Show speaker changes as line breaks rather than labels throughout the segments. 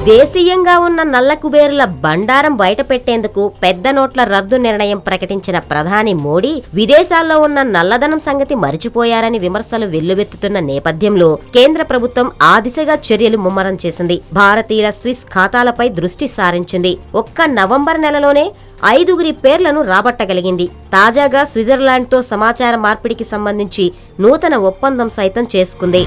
దేశీయంగా ఉన్న నల్ల కుబేరుల బండారం బయటపెట్టేందుకు పెద్ద నోట్ల రద్దు నిర్ణయం ప్రకటించిన ప్రధాని మోడీ విదేశాల్లో ఉన్న నల్లధనం సంగతి మరిచిపోయారని విమర్శలు వెల్లువెత్తుతున్న నేపథ్యంలో కేంద్ర ప్రభుత్వం ఆ దిశగా చర్యలు ముమ్మరం చేసింది. భారతీయుల స్విస్ ఖాతాలపై దృష్టి సారించింది. ఒక్క నవంబర్ నెలలోనే 5 పేర్లను రాబట్టగలిగింది. తాజాగా స్విట్జర్లాండ్తో సమాచార మార్పిడికి సంబంధించి నూతన ఒప్పందం సైతం చేసుకుంది.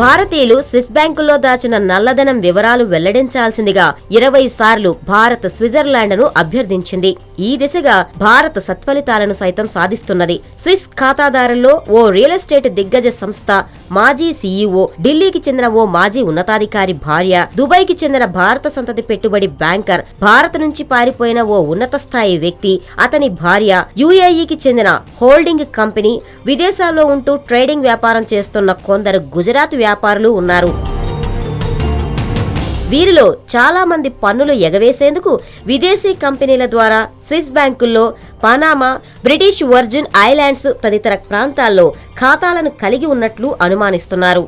భారతీయులు స్విస్ బ్యాంకుల్లో దాచిన నల్లధనం వివరాలు వెల్లడించాల్సిందిగా 20 సార్లు భారత్ స్విట్జర్లాండ్ను అభ్యర్థించింది. ఈ దిశగా భారత్ సత్ఫలితాలను సైతం సాధిస్తున్నది. స్విస్ ఖాతాదారుల్లో ఓ రియల్ ఎస్టేట్ దిగ్గజ సంస్థ మాజీ సీఈఓ, ఢిల్లీకి చెందిన ఓ మాజీ ఉన్నతాధికారి భార్య, దుబాయ్కి చెందిన భారత సంతతి పెట్టుబడి బ్యాంకర్, భారత్ నుంచి పారిపోయిన ఓ ఉన్నత స్థాయి వ్యక్తి, అతని భార్య, యుఏఈకి చెందిన హోల్డింగ్ కంపెనీ, విదేశాల్లో ఉంటూ ట్రేడింగ్ వ్యాపారం చేస్తున్న కొందరు గుజరాత్ వ్యాపారులు ఉన్నారు. వీరిలో చాలా మంది పన్నులు ఎగవేసేందుకు విదేశీ కంపెనీల ద్వారా స్విస్ బ్యాంకుల్లో పనామా, బ్రిటిష్ వర్జిన్ ఐలాండ్స్ తదితర ప్రాంతాల్లో ఖాతాలను కలిగి ఉన్నట్లు అనుమానిస్తున్నారు.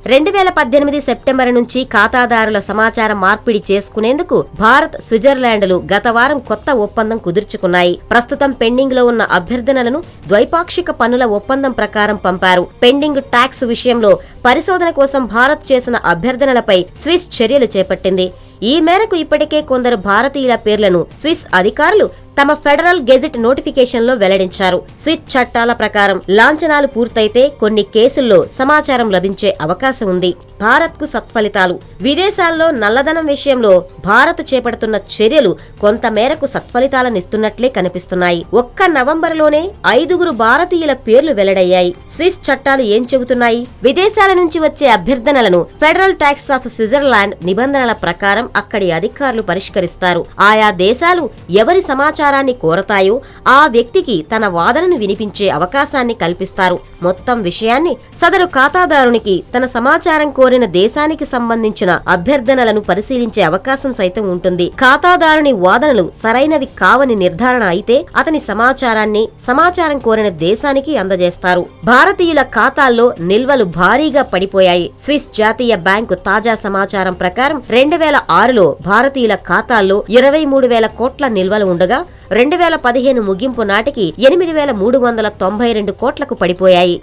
2018 సెప్టెంబర్ నుంచి ఖాతాదారుల సమాచార మార్పిడి చేసుకునేందుకు భారత్, స్విట్జర్లాండ్లు గత వారం కొత్త ఒప్పందం కుదుర్చుకున్నాయి. ప్రస్తుతం పెండింగ్ లో ఉన్న అభ్యర్థనలను ద్వైపాక్షిక పన్నుల ఒప్పందం ప్రకారం పంపారు. పెండింగ్ ట్యాక్స్ విషయంలో పరిశోధన కోసం భారత్ చేసిన అభ్యర్థనలపై స్విస్ చర్యలు చేపట్టింది. ఈ మేరకు ఇప్పటికే కొందరు భారతీయుల పేర్లను స్విస్ అధికారులు తమ ఫెడరల్ గెజెట్ నోటిఫికేషన్లో వెల్లడించారు. స్విస్ చట్టాల ప్రకారం లాంఛనాలు పూర్తయితే కొన్ని కేసుల్లో సమాచారం లభించే అవకాశం ఉంది. భారత్కు సత్ఫలితాలు. విదేశాల్లో నల్లధనం విషయంలో భారత్ చేపడుతున్న చర్యలు కొంతమేరకు సత్ఫలితాలనిస్తున్నట్లే కనిపిస్తున్నాయి. ఒక్క నవంబర్లోనే 5 భారతీయుల పేర్లు వెల్లడయ్యాయి. స్విస్ చట్టాలు ఏం చెబుతున్నాయి? విదేశాల నుంచి వచ్చే అభ్యర్థనలను ఫెడరల్ ట్యాక్స్ ఆఫ్ స్విట్జర్లాండ్ నిబంధనల ప్రకారం అక్కడి అధికారులు పరిష్కరిస్తారు. ఆయా దేశాలు ఎవరి సమాచారాన్ని కోరతాయో ఆ వ్యక్తికి తన వాదనను వినిపించే అవకాశాన్ని కల్పిస్తారు. మొత్తం విషయాన్ని సదరు ఖాతాదారునికి తన సమాచారం కోరిన దేశానికి సంబంధించిన అభ్యర్థనలను పరిశీలించే అవకాశం సైతం ఉంటుంది. ఖాతాదారుని వాదనలు సరైనవి కావని నిర్ధారణ అయితే అతని సమాచారం కోరిన దేశానికి అందజేస్తారు. భారతీయుల ఖాతాల్లో నిల్వలు భారీగా పడిపోయాయి. స్విస్ జాతీయ బ్యాంకు తాజా సమాచారం ప్రకారం 2006లో భారతీయుల ఖాతాల్లో 23,000 కోట్ల నిల్వలు ఉండగా 2015 ముగింపు నాటికి 8,392 కోట్లకు పడిపోయాయి.